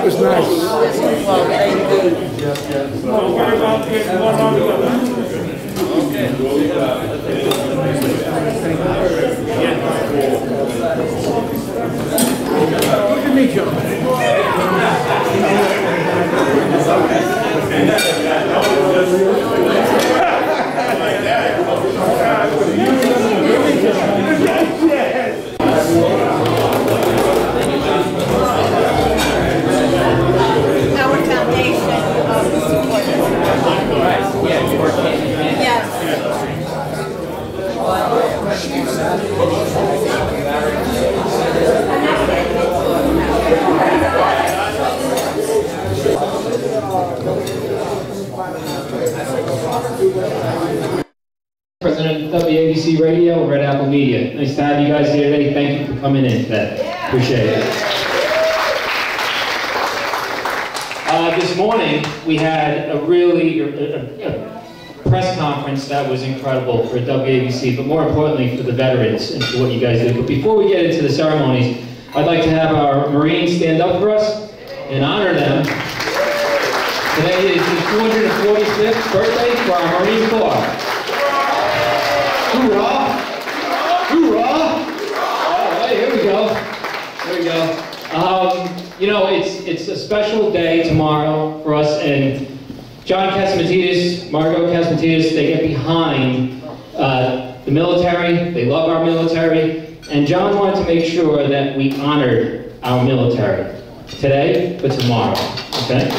was nice. Look at me, John. Our foundation of support. Yes. President of WABC Radio, Red Apple Media. Nice to have you guys here today. Thank you for coming in today. Appreciate it. This morning, we had a really press conference that was incredible for WABC, but more importantly for the veterans and for what you guys do. But before we get into the ceremonies, I'd like to have our Marines stand up for us and honor them. Today is the 245th birthday for our Marine Corps. Hoorah! Hoorah! All right, here we go. Here we go. You know, it's a special day tomorrow for us, and John Catsimatidis, Margot Catsimatidis, they get behind the military. They love our military, and John wanted to make sure that we honored our military today, but tomorrow. Okay.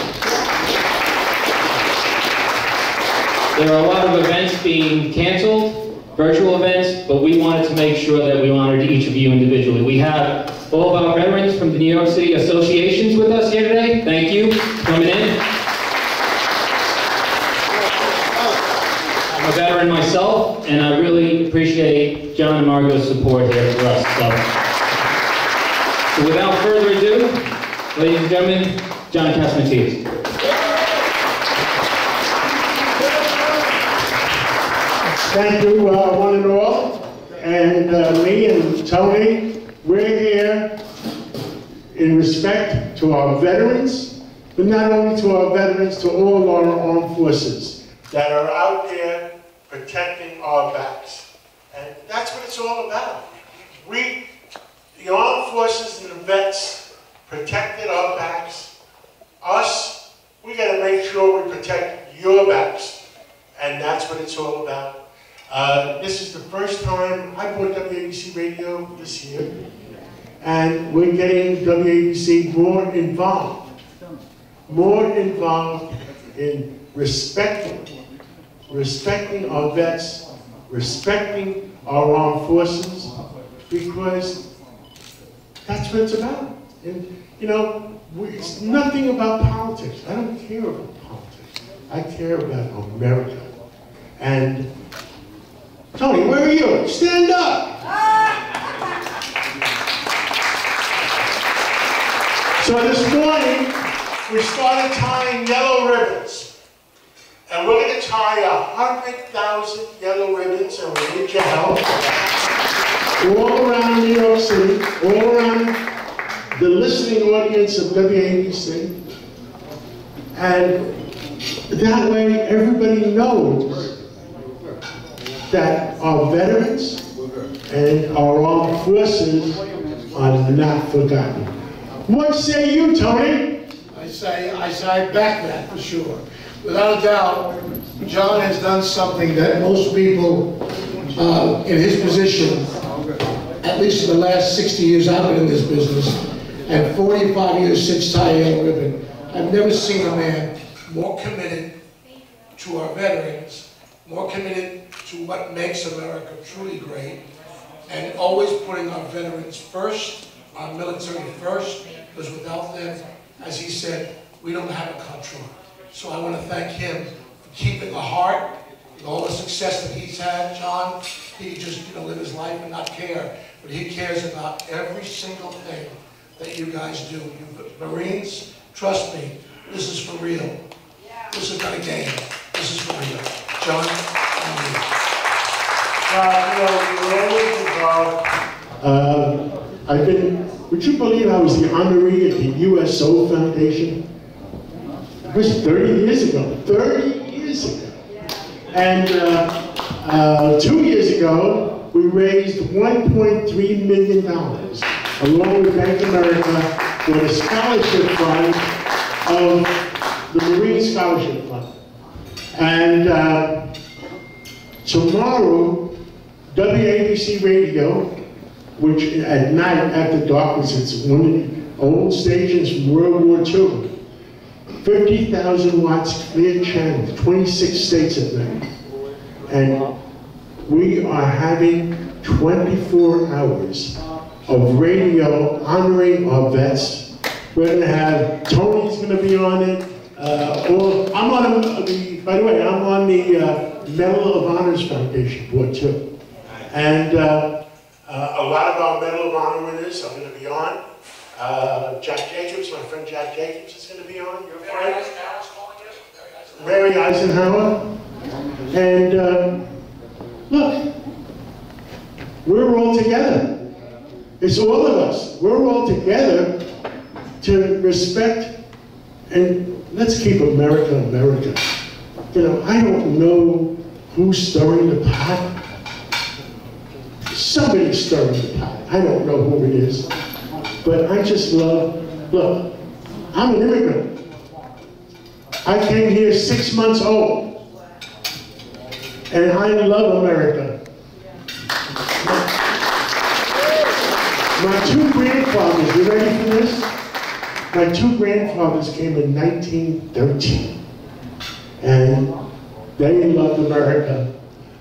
There are a lot of events being canceled. Virtual events, but we wanted to make sure that we honored each of you individually. We have all of our veterans from the New York City associations with us here today. Thank you for coming in. I'm a veteran myself, and I really appreciate John and Margot's support here for us. So without further ado, ladies and gentlemen, John Catsimatidis. Thank you, one and all. And me and Tony, we're here in respect to our veterans, but not only to our veterans, to all our armed forces that are out there protecting our backs. And that's what it's all about. We, the armed forces and the vets, protected our backs. Us, we got to make sure we protect your backs. And that's what it's all about. This is the first time I bought WABC Radio this year, and we're getting WABC more involved in respecting our vets, respecting our armed forces, because that's what it's about. And you know, it's nothing about politics. I don't care about politics. I care about America. And Tony, where are you? Stand up! So this morning, we started tying yellow ribbons. And we're going to tie 100,000 yellow ribbons, and we need your help. All around New York City, all around the listening audience of WABC. And that way, everybody knows that our veterans and our armed forces are not forgotten. What say you, Tony? I say back that for sure. Without a doubt, John has done something that most people in his position, at least in the last 60 years I've been in this business, and 45 years since tying yellow ribbon, I've never seen a man more committed to our veterans, more committed to what makes America truly great, and always putting our veterans first, our military first, because without them, as he said, we don't have a country. So I want to thank him for keeping the heart, with all the success that he's had. John, he could just live his life and not care, but he cares about every single thing that you guys do. You Marines, trust me, this is for real. This is not a game. This is for real. John, you're always involved. I've been Would you believe I was the honoree at the USO Foundation? It was 30 years ago. 30 years ago. And 2 years ago, we raised $1.3 million along with Bank of America for the scholarship fund of the Marine Scholarship Fund. And tomorrow, WABC Radio, which at night after darkness, it's one of the old stations from World War II, 50,000 watts clear channel, 26 states at night. And we are having 24 hours of radio honoring our vets. We're going to have, Tony's going to be on it. I'm on by the way, I'm on the Medal of Honors Foundation board too. And a lot of our Medal of Honor winners are going to be on. Jack Jacobs, my friend Jack Jacobs is going to be on. Your friend? Mary Eisenhower. And look, we're all together. It's all of us. We're all together to respect and let's keep America, America. You know, I don't know who's stirring the pot. Somebody's stirring the pot. I don't know who it is. But I just love, look, I'm an immigrant. I came here 6 months old. And I love America. My two grandfathers, you ready for this? My two grandfathers came in 1913. And they loved America.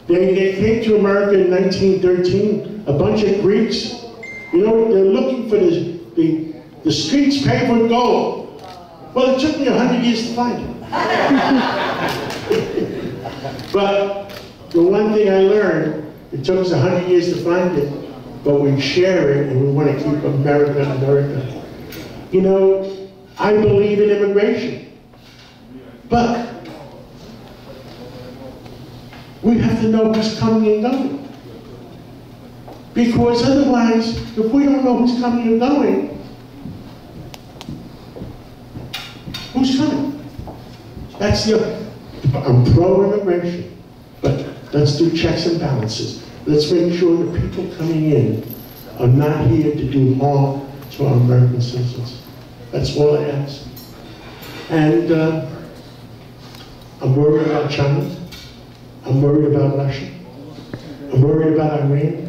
They came to America in 1913, a bunch of Greeks. You know, they're looking for the streets paved with gold. Well, it took me 100 years to find it. But the one thing I learned, it took us 100 years to find it, but we share it and we want to keep America, America. You know, I believe in immigration, but we have to know who's coming and going. Because otherwise, if we don't know who's coming and going, who's coming? That's I'm pro-immigration, but let's do checks and balances. Let's make sure the people coming in are not here to do harm to our American citizens. That's all I ask. And I'm worried about China. I'm worried about Russia. I'm worried about Iran.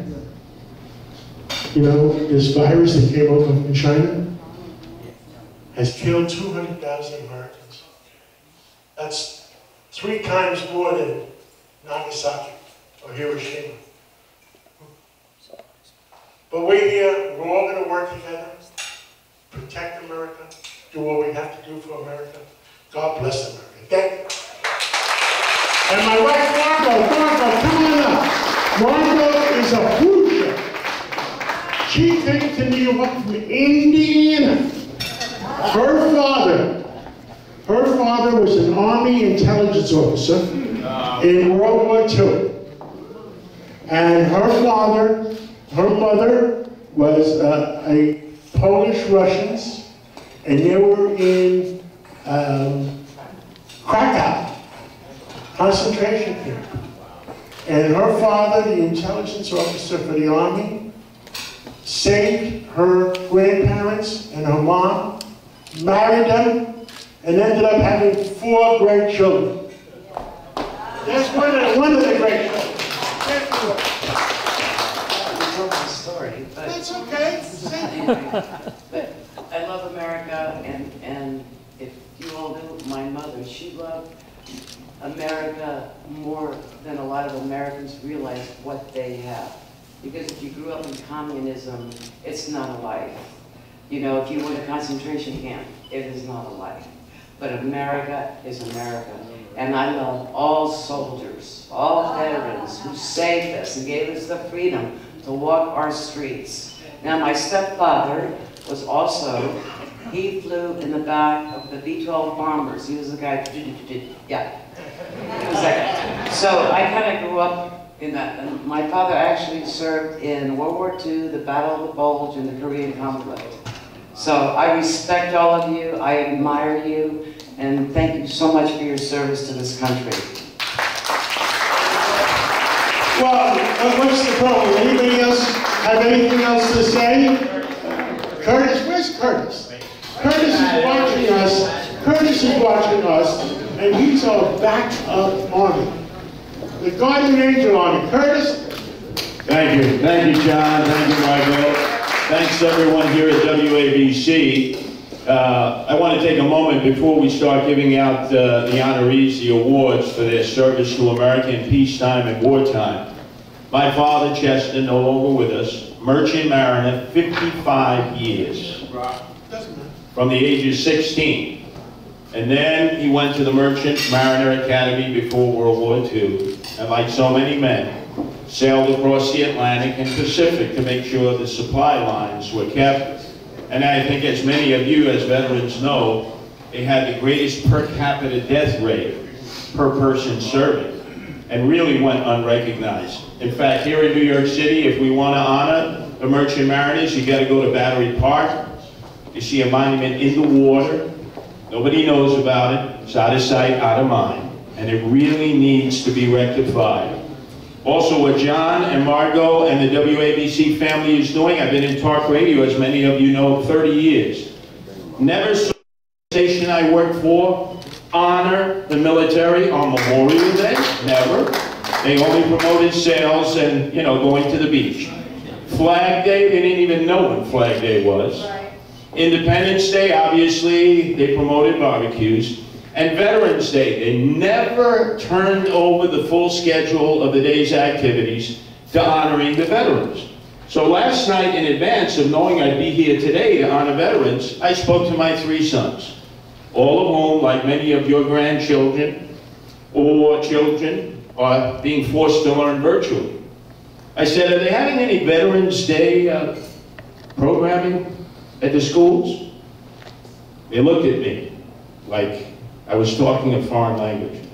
You know, this virus that came over from China has killed 200,000 Americans. That's 3 times more than Nagasaki or Hiroshima. But we're here, we're all going to work together, protect America, do what we have to do for America. God bless America. Thank you. And my wife, Margot, come on up. Margot is a Hoosier. She came to New York from Indiana. Her father was an Army intelligence officer in World War II. And her mother was a Polish Russians, and they were in Krakow concentration camp. And her father, the intelligence officer for the Army, saved her grandparents and her mom, married them, and ended up having 4 great children. That's one of the great children. Story, but that's okay. but I love America, and if you all knew my mother, she loved America more than a lot of Americans realize what they have. Because if you grew up in communism, it's not a life. You know, if you went to a concentration camp, it is not a life. But America is America. And I love all soldiers, all veterans who saved us and gave us the freedom to walk our streets. Now, my stepfather was also, he flew in the back of the B-12 bombers. He was the guy, yeah. He was that guy. So I kind of grew up And my father actually served in World War II, the Battle of the Bulge, and the Korean conflict. So I respect all of you, I admire you, and thank you so much for your service to this country. Well, what's the problem? Anybody else have anything else to say? Curtis, where's Curtis? Curtis is watching us. Curtis is watching us, and he's our backup army. The Guardian Angel Army. Curtis? Thank you, John. Thank you, Michael. Thanks everyone here at WABC. I want to take a moment before we start giving out the honorees the awards for their service to America in peacetime and wartime. My father, Chester, no longer with us, merchant mariner, 55 years, from the age of 16. And then he went to the Merchant Mariner Academy before World War II, and like so many men, sailed across the Atlantic and Pacific to make sure the supply lines were kept. And I think, as many of you as veterans know, they had the greatest per capita death rate per person serving, and really went unrecognized. In fact, here in New York City, if we want to honor the Merchant Mariners, you got to go to Battery Park. You see a monument in the water. Nobody knows about it. It's out of sight, out of mind. And it really needs to be rectified. Also, what John and Margot and the WABC family is doing, I've been in talk radio, as many of you know, 30 years. Never saw the station I worked for honor the military on Memorial Day, never. They only promoted sales and, you know, going to the beach. Flag Day, they didn't even know when Flag Day was. Independence Day, obviously, they promoted barbecues. And Veterans Day, they never turned over the full schedule of the day's activities to honoring the veterans. So last night, in advance of knowing I'd be here today to honor veterans, I spoke to my 3 sons, all of whom, like many of your grandchildren or children, are being forced to learn virtually. I said, are they having any Veterans Day programming at the schools? They looked at me like I was talking a foreign language.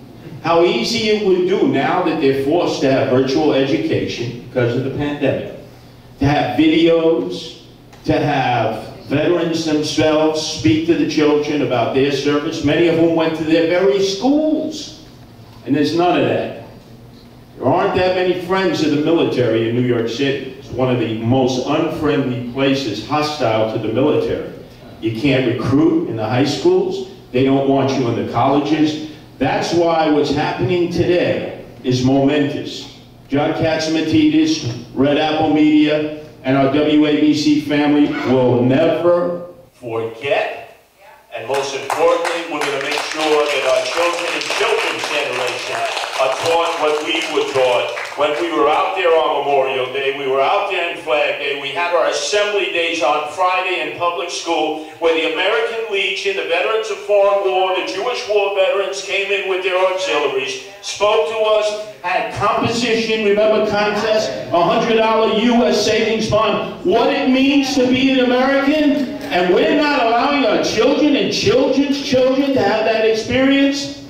How easy it would do now that they're forced to have virtual education because of the pandemic, to have videos, to have veterans themselves speak to the children about their service, many of whom went to their very schools. And there's none of that. There aren't that many friends of the military in New York City. It's one of the most unfriendly places, hostile to the military. You can't recruit in the high schools. They don't want you in the colleges. That's why what's happening today is momentous. John Katzimatidis, Red Apple Media, and our WABC family will never forget. And most importantly, we're going to make sure that our children and children's generation are taught what we were taught when we were out there on Memorial Day, we were out there in Flag Day, we had our assembly days on Friday in public school, where the American Legion, the Veterans of Foreign War, the Jewish war veterans came in with their auxiliaries, spoke to us, had composition, remember contest, $100 U.S. savings bond, what it means to be an American, and we're not allowing our children and children's children to have that experience.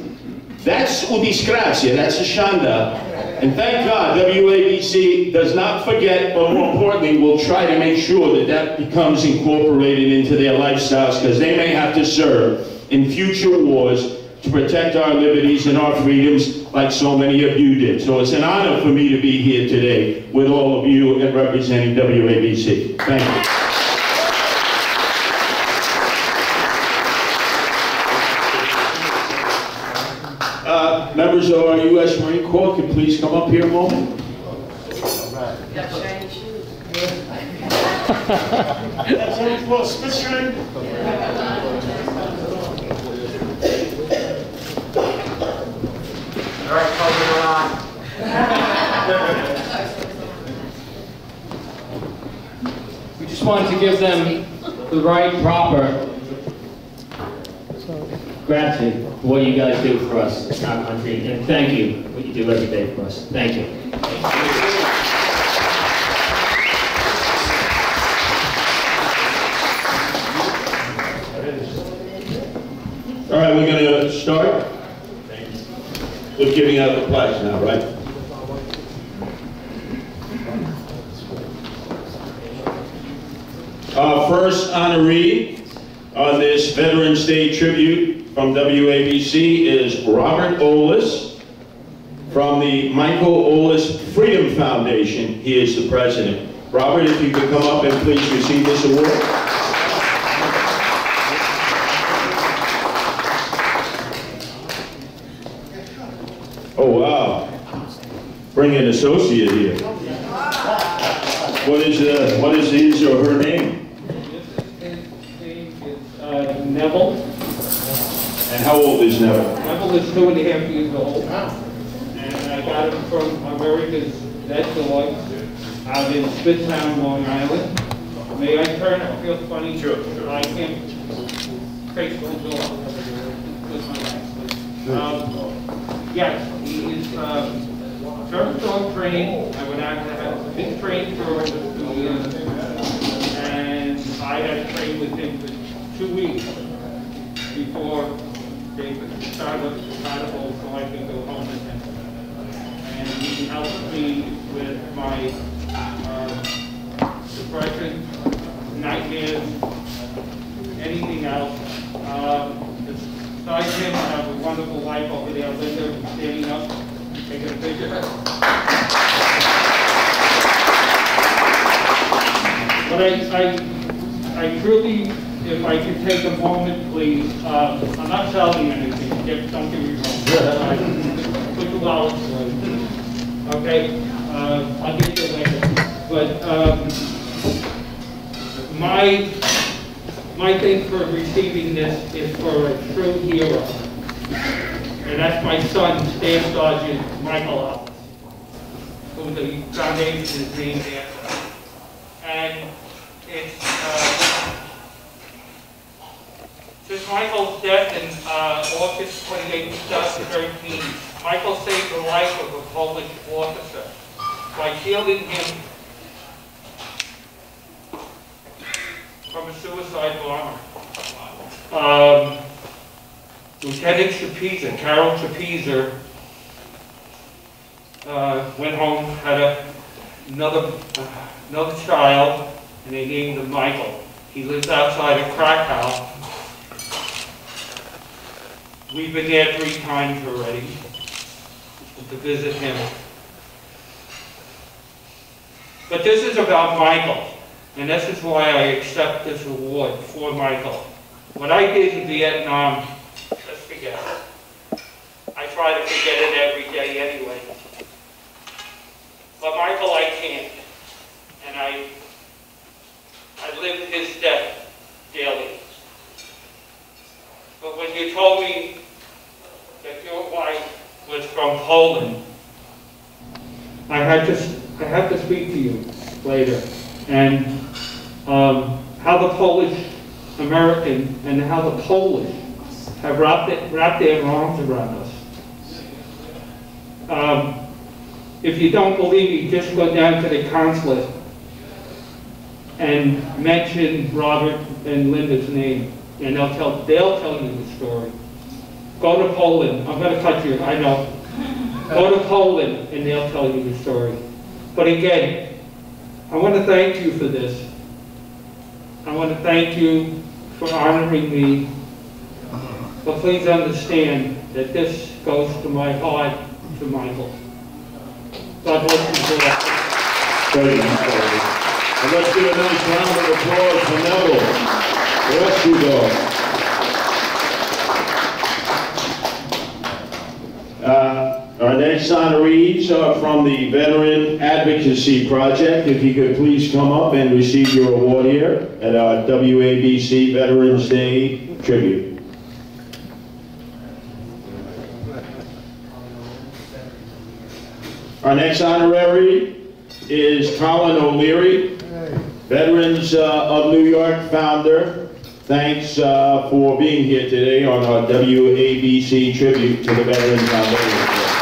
That's una disgracia, that's a shanda. And thank God WABC does not forget, but more importantly, will try to make sure that that becomes incorporated into their lifestyles, because they may have to serve in future wars to protect our liberties and our freedoms like so many of you did. So it's an honor for me to be here today with all of you and representing WABC. Thank you. Members of our U.S. Marine Corps, can please come up here a moment. Got shiny shoes. That's what we call spit shine. All right, close it on. We just wanted to give them the right, proper gratitude for what you guys do for us in our country, and thank you for what you do every day for us. Thank you. All right, we're going to start with giving out the prize now, right? Our first honoree on this Veterans Day tribute from WABC is Robert Olis from the Michael Olis Freedom Foundation. He is the president. Robert, if you could come up and please receive this award. Oh, wow. Bring an associate here. What is his or her name? His name is Neville. And how old is Neville? Neville is 2.5 years old. And I got him from America's Vet Dog out in Smithtown, Long Island. May I turn? I feel funny. Sure. I can't trace my dog. Yes, he is service dog trained. I would have been trained for over 2 years. And I had trained with him for 2 weeks before they started compatible so I could go home with him. And he helped me with my depression, nightmares, anything else. Besides him, I have a wonderful wife over there, Linda, standing up, taking a picture. But I truly, if I could take a moment, please, I'm not selling anything, don't get me wrong. Put the dollars away. Okay, I'll get you later. But my thing for receiving this is for a true hero. And that's my son, Staff Sergeant Michael Ellis, who the foundation is named after. And it's, since Michael's death in August 28, 2013, Michael saved the life of a Polish officer by shielding him from a suicide bomber. Lieutenant Shapizer, Carol Shapizer, went home, had another child, and they named him Michael. He lives outside of Krakow. We've been there 3 times already to visit him. But this is about Michael, and this is why I accept this award for Michael. What I did in Vietnam, just forget it. I try to forget it every day anyway. But Michael, I can't. And I live his death daily. But when you told me that your wife was from Poland, I had to speak to you later. And how the Polish American and how the Polish have wrapped their arms around us. If you don't believe me, just go down to the consulate and mention Robert and Linda's name, and they'll tell you the story. Go to Poland. I'm going to cut you. I know. Go to Poland, and they'll tell you the story. But again, I want to thank you for this. I want to thank you for honoring me. But please understand that this goes to my heart, to Michael. God bless you for that. Very nice. And let's give a nice round of applause for Neville. The rescue dog. Our next honorees are from the Veteran Advocacy Project. If you could please come up and receive your award here at our WABC Veterans Day tribute. Our next honorary is Colin O'Leary, Veterans of New York founder. Thanks for being here today on our WABC tribute to the Veterans Foundation.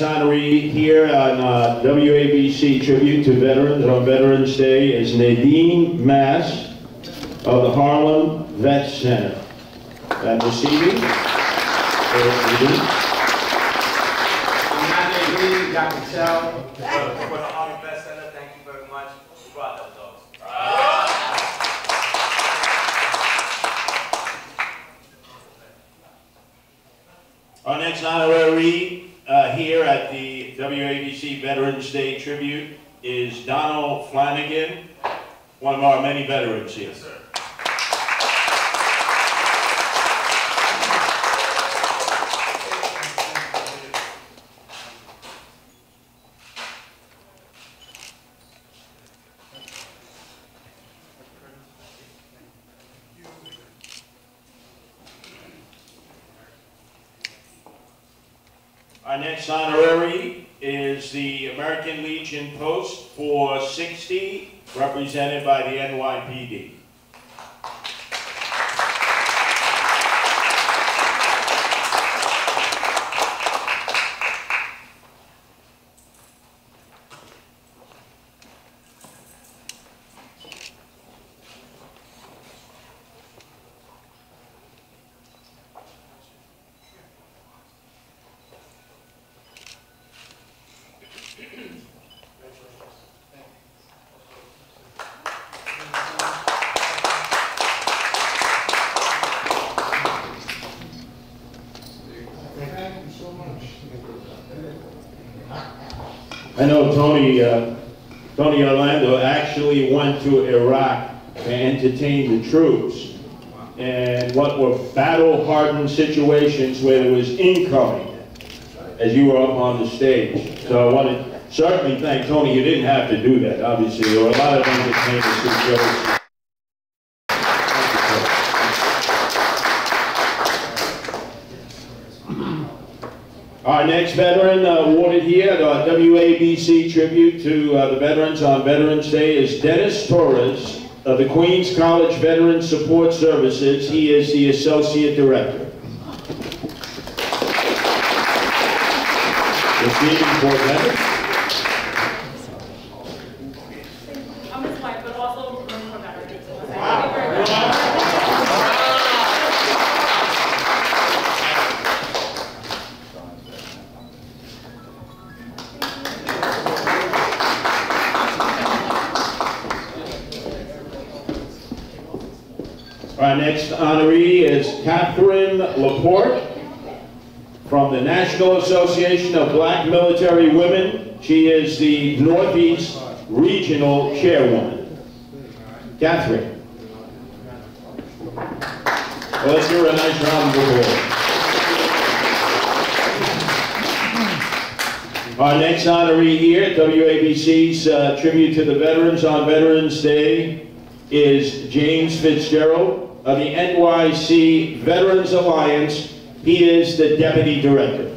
next honoree here on WABC Tribute to Veterans on Veterans Day is Nadine Mass of the Harlem Vet Center. And receiving. I'm Dr. Tell, for the Harlem Vet Center. Thank you very much. We brought those dogs. Our next honoree here at the WABC Veterans Day Tribute is Donald Flanagan, one of our many veterans here. Yes, sir. Our next honorary is the American Legion Post 460, represented by the NYPD. I know Tony Orlando actually went to Iraq to entertain the troops, and what were battle-hardened situations where there was incoming as you were up on the stage. So I want to certainly thank Tony. You didn't have to do that, obviously. There were a lot of entertainers who chose. Our next veteran awarded here at our WABC tribute to the veterans on Veterans Day is Dennis Torres of the Queens College Veteran Support Services. He is the Associate Director. Receiving for Dennis. I'm his wife, but also for veterans. Our next honoree is Catherine Laporte from the National Association of Black Military Women. She is the Northeast Regional Chairwoman. Catherine. Well, let's give her a nice round of applause. Our next honoree here at WABC's Tribute to the Veterans on Veterans Day is James Fitzgerald of the NYC Veterans Alliance. He is the Deputy Director.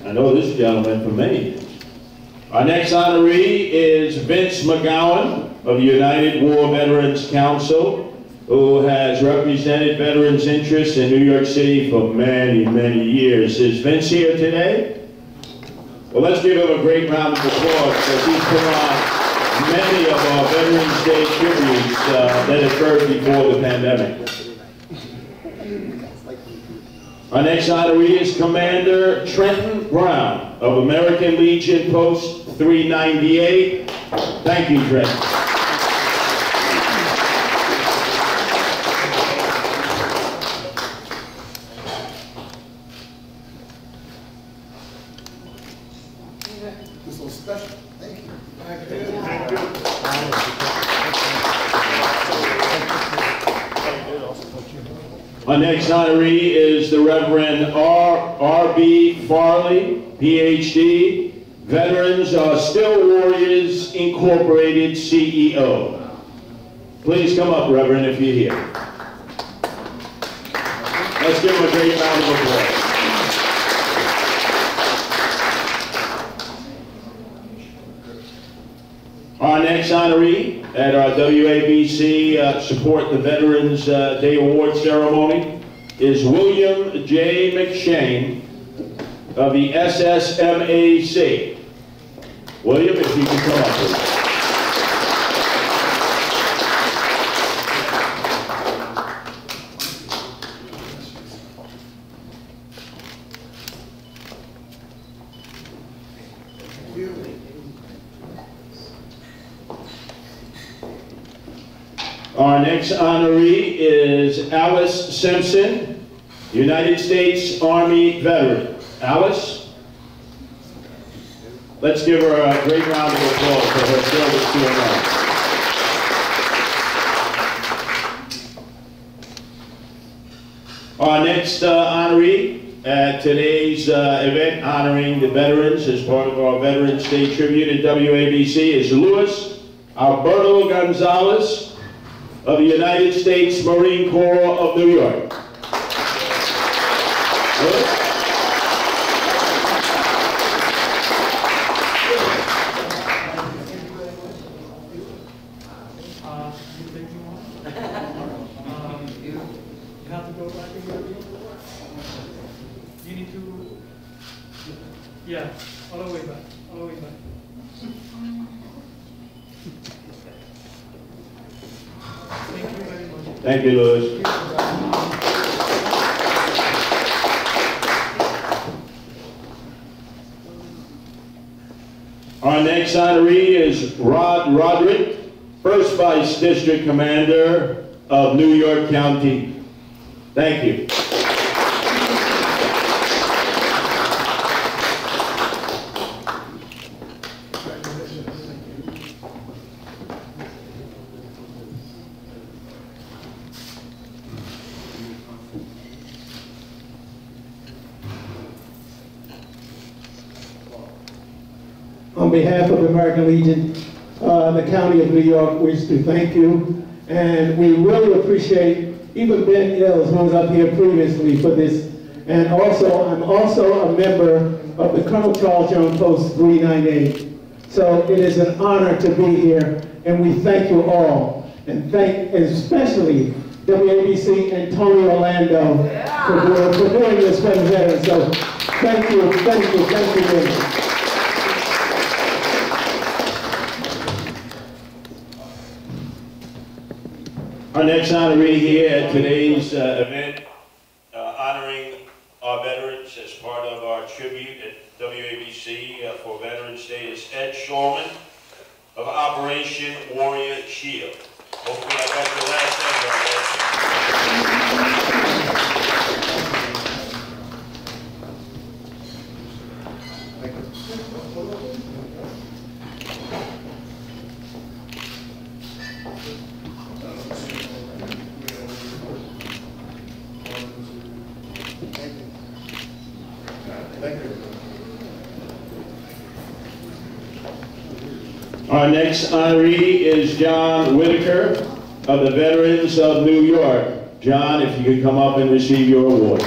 I know this gentleman for many years. Our next honoree is Vince McGowan of the United War Veterans Council, who has represented veterans' interests in New York City for many, many years. Is Vince here today? Well, let's give him a great round of applause because he's put on many of our Veterans Day tributes that occurred before the pandemic. Our next honoree is Commander Trenton Brown of American Legion Post 398. Thank you, Trenton. This little special. Thank you. Our next honoree is the Reverend R.B. Farley, Ph.D., Veterans Are Still Warriors Incorporated CEO. Please come up, Reverend, if you're here. Let's give him a great round of applause. Our next honoree at our WABC Support the Veterans Day Award ceremony is William J. McShane of the SSMAC. William, if you can come up, please. Our next honoree is Alice Simpson, United States Army veteran. Alice, let's give her a great round of applause for her service to America. Our next honoree at today's event honoring the veterans as part of our Veterans Day tribute at WABC is Luis Alberto Gonzalez of the United States Marine Corps of New York. You have to go back in your view. You need to, yeah, all the way back, all the way back. Thank you very much. Thank you, Louis. Our next honoree is Rod Roderick, First Vice District Commander of New York County. Thank you. On behalf of the American Legion, the County of New York wishes to thank you, and we really appreciate even Ben Ills, who was up here previously for this, and also I'm also a member of the Colonel Charles Jones Post 398. So it is an honor to be here, and we thank you all, and thank especially WABC and Tony Orlando for doing this for the veterans. So thank you, thank you, thank you very much. Our next honoree here at today's event, honoring our veterans as part of our tribute at WABC for Veterans Day, is Ed Shulman of Operation Warrior Shield. Hopefully I got your last name right. Our next honoree is John Whitaker of the Veterans of New York. John, if you could come up and receive your award.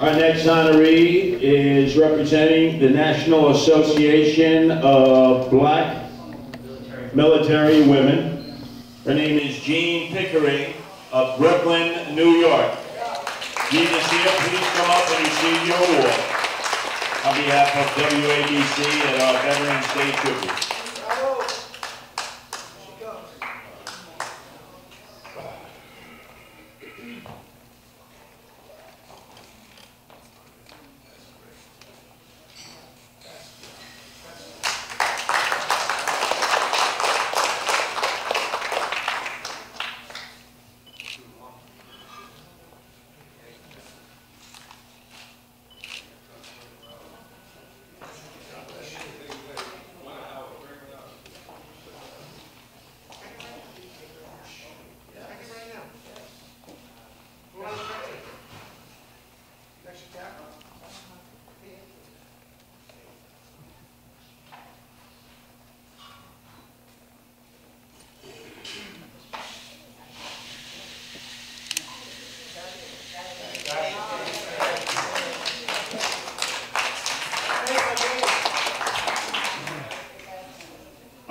Our next honoree is representing the National Association of Black Military Women. Her name is Jean Pickering of Brooklyn, New York. Jean is here. Please come up and receive your award on behalf of WABC and our Veterans Day tribute.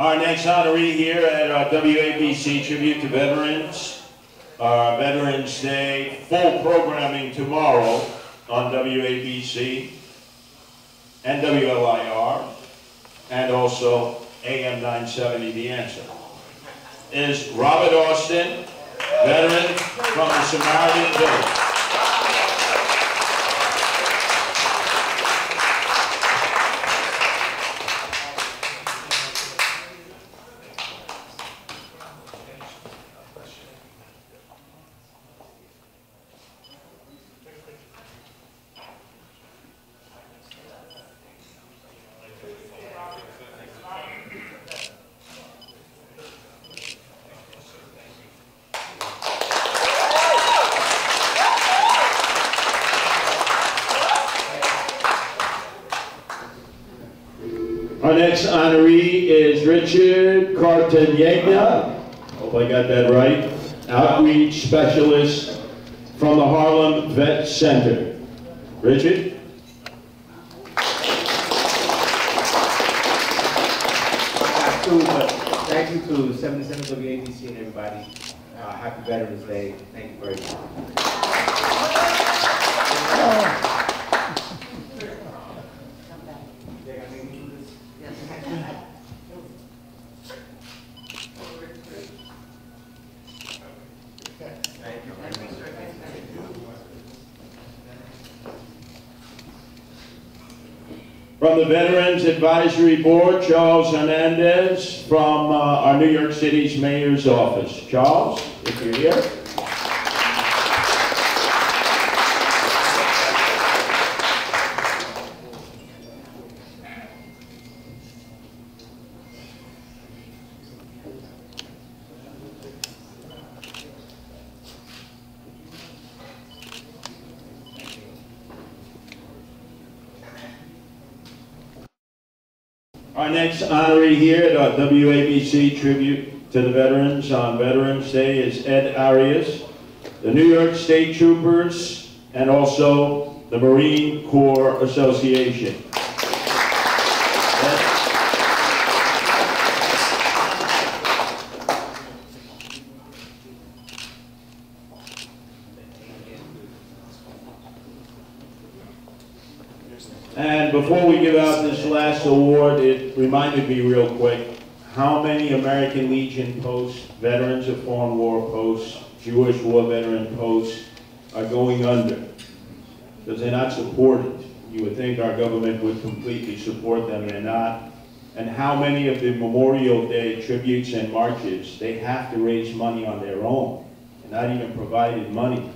Our next honoree here at our WABC Tribute to Veterans, our Veterans Day, full programming tomorrow on WABC and WLIR, and also AM 970, The Answer, is Robert Austin, veteran from the Samaritan Village. Our next honoree is Richard Cartagena. Hope I got that right. Outreach Specialist from the Harlem Vet Center. Richard? Thank you to 77 WABC and everybody. Happy Veterans Day. Thank you very much. From the Veterans Advisory Board, Charles Hernandez from our New York City's Mayor's Office. Charles, if you're here. Our next honoree here at our WABC Tribute to the Veterans on Veterans Day is Ed Arias, the New York State Troopers, and also the Marine Corps Association. And before we give out this last award, it reminded me real quick how many American Legion posts, veterans of foreign war posts, Jewish war veteran posts are going under because they're not supported. You would think our government would completely support them, they're not. And how many of the Memorial Day tributes and marches, they have to raise money on their own, and not even provided money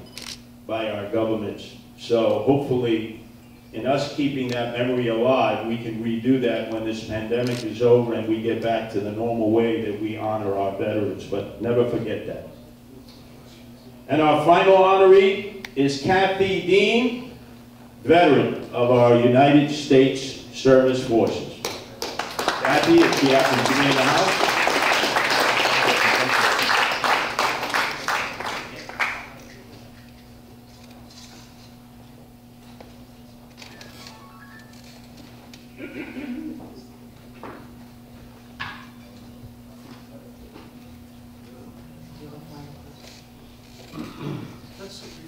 by our governments. So hopefully, in us keeping that memory alive, we can redo that when this pandemic is over and we get back to the normal way that we honor our veterans, but never forget that. And our final honoree is Kathy Dean, veteran of our United States Service Forces. Kathy, if she happens to be in the house.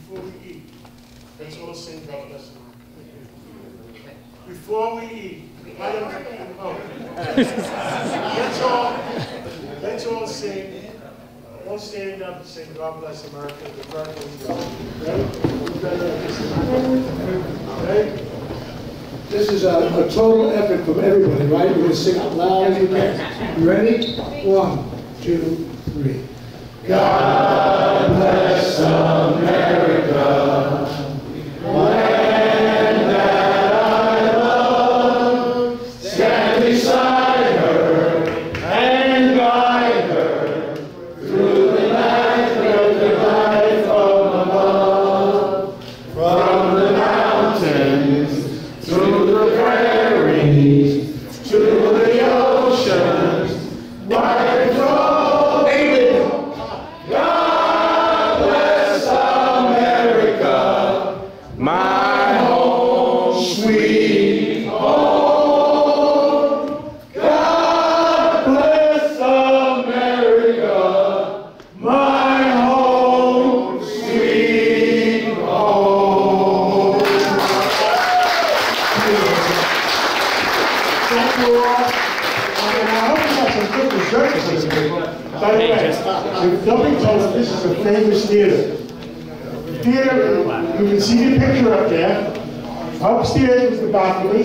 Before we eat, let's all sing God Bless America. Before we eat, let's all sing. All stand up and sing God Bless America. The Right? This is a total effort from everybody, right? We're going to sing out loud as we can. You ready? 1, 2, 3. God bless America, land that I love. Stand beside her and guide her through the night with the light from above. From the mountains, through the prairies, to the oceans, wide and broad. God bless America. And I hope you got some good dessert for them. By the way, if nobody told us, this is a famous theater. Theater, you can see the picture up there. Upstairs was the balcony.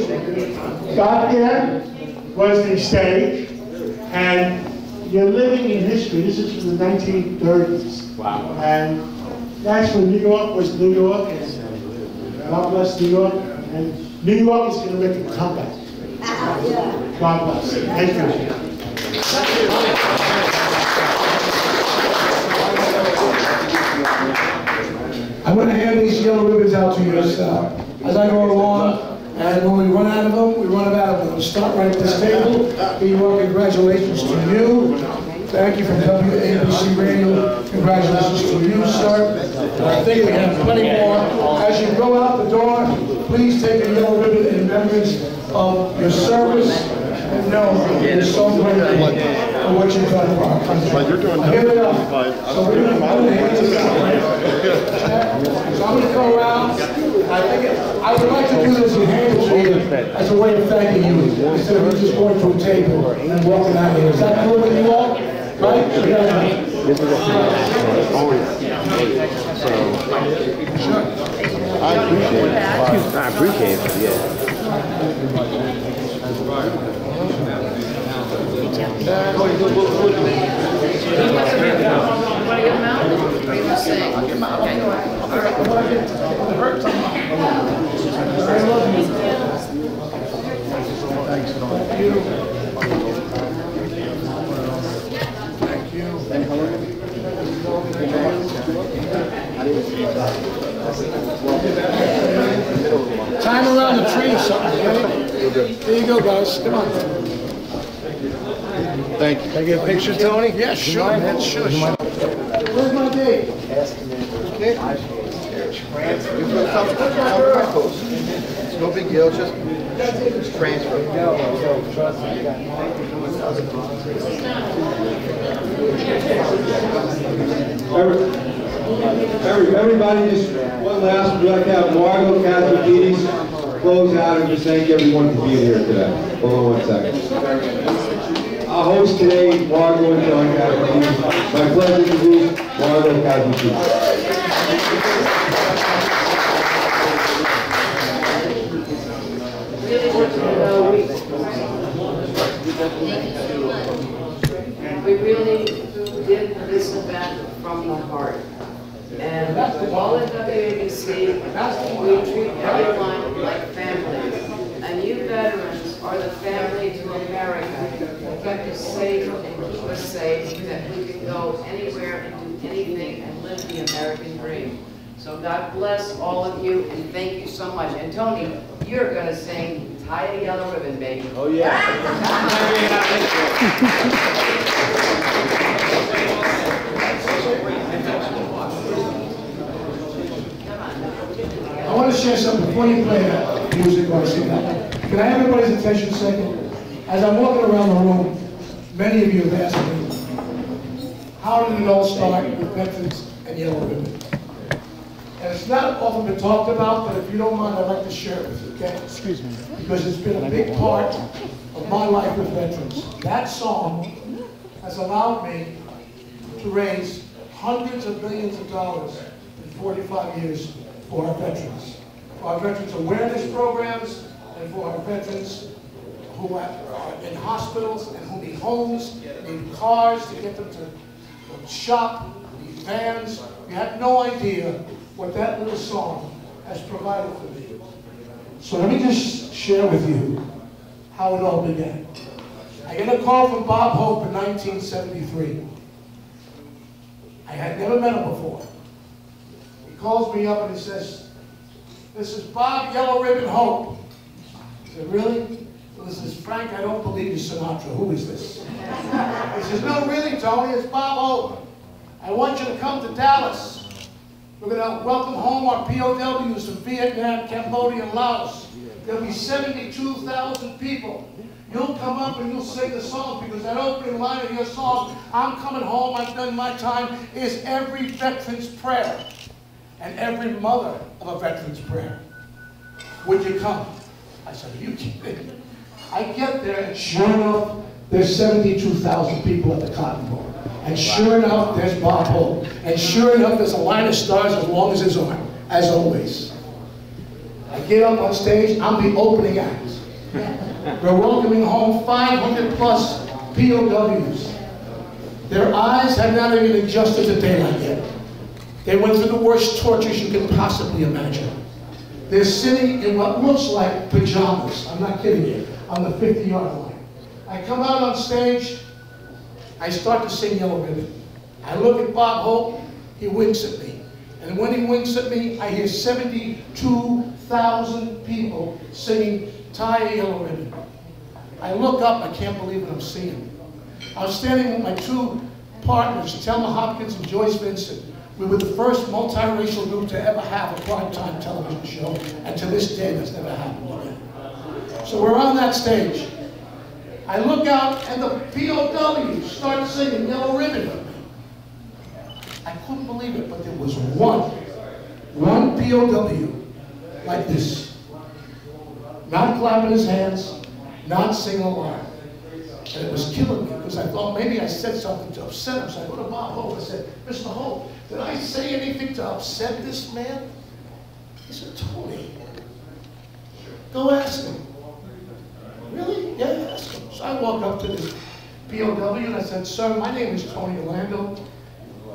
Back there was the stage. And you're living in history. This is from the 1930s. Wow. And that's when New York was New York. And God bless New York. And New York is going to make a comeback. God bless. Thank you. I'm going to hand these yellow ribbons out to you as I go along. And when we run out of them, we run out of them. We'll start right at this table. New York, congratulations to you. Thank you from WABC Radio. Congratulations to you, sir. And I think we have plenty more. As you go out the door, please take a yellow ribbon in remembrance of your service. And know you're so grateful for what you've done for our country. Here we go. So we're going to hand this out. So I'm going to go around. I would like to do this in hand as a way of thanking you, instead of just going to a table and walking out of here. Is that cool with you all? Right? This is a Sure. I appreciate it, yeah. Time around the tree or something, right? There you go, guys. Come on. Thank you. Can I get a picture, Tony? Yeah, sure, man. Sure. Where's my date? Okay. It's no big deal, just transfer. Everybody, just one last, we'd like to have Margot Cassidy's close out and just thank everyone for being here today. Hold on 1 second. Our host today, Margot and John Cassidy. My pleasure to introduce Margot Cassidy. We really did this event from the heart. And all at WABC, we treat everyone like family. And you veterans are the family to America. You kept us safe and keep us safe, that we can go anywhere and do anything and live the American dream. So God bless all of you, and thank you so much. And Tony, you're going to sing Tie the Yellow Ribbon, baby. Oh, yeah. I want to share something before you play that music or sing that. Can I have everybody's attention a second? As I'm walking around the room, many of you have asked me, how did it all start with veterans and yellow ribbon? And it's not often been talked about, but if you don't mind, I'd like to share it with you, okay? Excuse me. Because it's been a big part of my life with veterans. That song has allowed me to raise hundreds of millions of dollars in 45 years for our veterans. For our veterans awareness programs, and for our veterans who are in hospitals and who need homes, need cars to get them to shop, need vans. You have no idea what that little song has provided for me. So let me just share with you how it all began. I get a call from Bob Hope in 1973. I had never met him before. He calls me up and he says, "This is Bob Yellow Ribbon Hope." I said, "Really?" Well, this is Frank, I don't believe it's Sinatra. Who is this? He says, "No, really, Tony, it's Bob Hope. I want you to come to Dallas. We're going to welcome home our POWs from Vietnam, Cambodia, and Laos. There'll be 72,000 people. You'll come up and you'll sing the song, because that opening line of your song, 'I'm coming home, I've done my time,' is every veteran's prayer and every mother of a veteran's prayer. Would you come?" I said, "Are you kidding?" I get there, and sure enough, there's 72,000 people at the Cotton Bowl. And sure enough, there's Bob Hope. And sure enough, there's a line of stars as long as his arm, as always. I get up on stage, I'm the opening act. We're welcoming home 500 plus POWs. Their eyes have not even adjusted to daylight yet. They went through the worst tortures you can possibly imagine. They're sitting in what looks like pajamas. I'm not kidding you. On the 50-yard line. I come out on stage. I start to sing Yellow Ribbon. I look at Bob Hope. He winks at me. And when he winks at me, I hear 72,000 people singing Tie a Yellow Ribbon. I look up. I can't believe what I'm seeing. I was standing with my two partners, Thelma Hopkins and Joyce Vincent. We were the first multiracial group to ever have a primetime television show, and to this day, that's never happened again. So we're on that stage. I look out, and the POWs start singing Yellow Ribbon with me. I couldn't believe it, but there was one POW like this. Not clapping his hands, not singing along. And it was killing me, because I thought maybe I said something to upset him. So I go to Bob Hope, I said, Mr. Hope, did I say anything to upset this man? He said, Tony, go ask him. Really? Yeah, ask him. So I walked up to this POW and I said, sir, my name is Tony Orlando.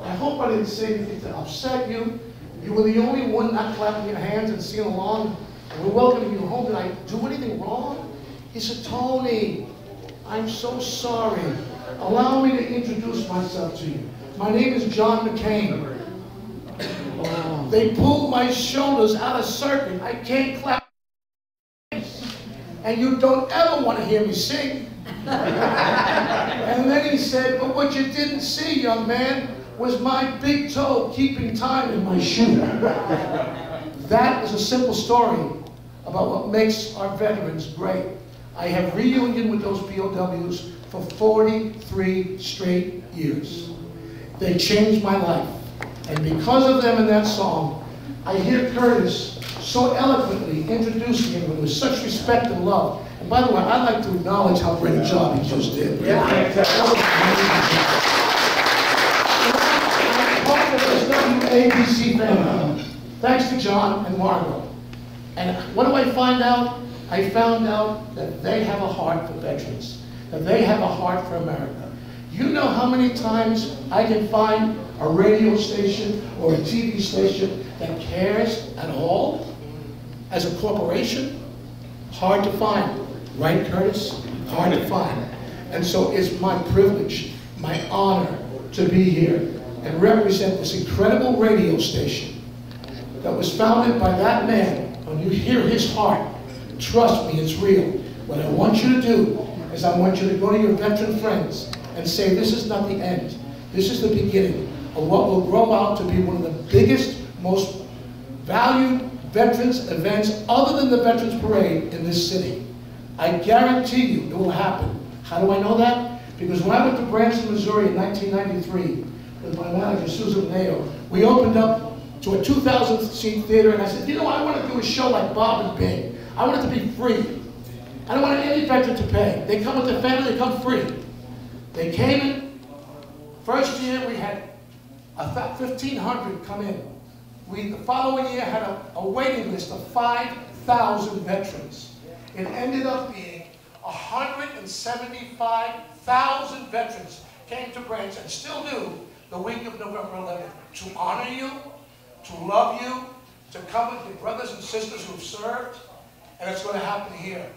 I hope I didn't say anything to upset you. You were the only one not clapping your hands and singing along. And we're welcoming you home. Did I do anything wrong? He said, Tony, I'm so sorry. Allow me to introduce myself to you. My name is John McCain. They pulled my shoulders out of circuit. I can't clap. And you don't ever want to hear me sing. And then he said, but what you didn't see, young man, was my big toe keeping time in my shoe. That is a simple story about what makes our veterans great. I have reunion with those POWs for 43 straight years. They changed my life. And because of them in that song, I hear Curtis so eloquently introducing him with such respect and love. And by the way, I'd like to acknowledge how great a job he just did. Yeah. I'm part of this WABC family, thanks to John and Margot. And what do I find out? I found out that they have a heart for veterans, that they have a heart for America. You know how many times I can find a radio station or a TV station that cares at all as a corporation? Hard to find. Right, Curtis? Hard to find. And so it's my privilege, my honor to be here and represent this incredible radio station that was founded by that man. When you hear his heart, trust me, it's real. What I want you to do is I want you to go to your veteran friends and say, this is not the end. This is the beginning of what will grow out to be one of the biggest, most valued veterans events other than the Veterans Parade in this city. I guarantee you it will happen. How do I know that? Because when I went to Branson, Missouri in 1993 with my manager, Susan Mayo, we opened up to a 2,000-seat theater, and I said, you know, I want to do a show like Bob and Bing. I want it to be free. I don't want any veteran to pay. They come with their family, they come free. They came in. First year we had about 1,500 come in. The following year had a waiting list of 5,000 veterans. It ended up being 175,000 veterans came to Branson and still do the week of November 11th to honor you, to love you, to come with your brothers and sisters who have served, and it's going to happen here.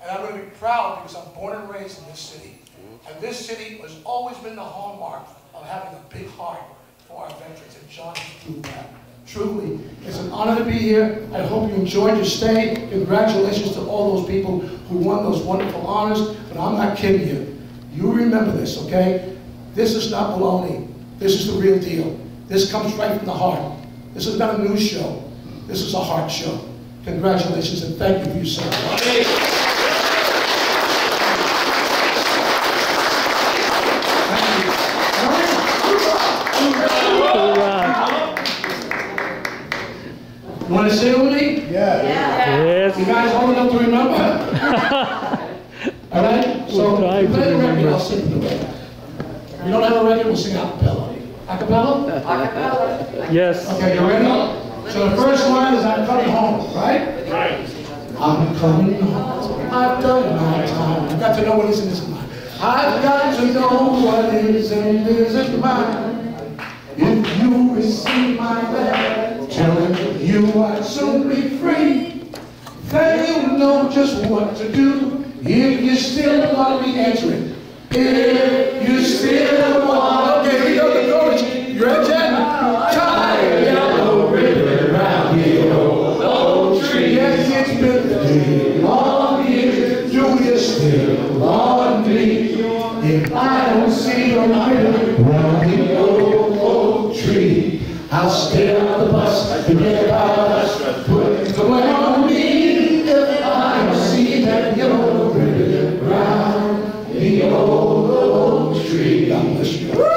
And I'm going to be proud because I'm born and raised in this city. And this city has always been the hallmark of having a big heart for our veterans, and John has proved that. Truly, it's an honor to be here. I hope you enjoyed your stay. Congratulations to all those people who won those wonderful honors, but I'm not kidding you. You remember this, okay? This is not baloney. This is the real deal. This comes right from the heart. This is not a news show. This is a heart show. Congratulations and thank you for your service. You want to say it with me? Yeah. Yes. You guys old enough to remember? All right? So, play the record. I'll sing with the record. We don't have a record, we'll sing a cappella. A cappella? A cappella. Yes. Okay, you ready? So the first line is I'm coming home, right? Right. I'm coming home. I've done my time. I've got to know what is in this mind. I've got to know what is in this mind. If you receive my letter, telling you I'd soon be free, then you know just what to do. If you still want me, answer it. If you still want, okay, here we go, the chorus. You ready, Jen? Tired yellow ribbon around the old tree. Yes, it's been 3 long years. Do you still want me? If I don't see your ribbon around the old tree, I'll stay on the bus, forget about us, put the blame on me. If I don't see that yellow ribbon around the old tree. God bless you.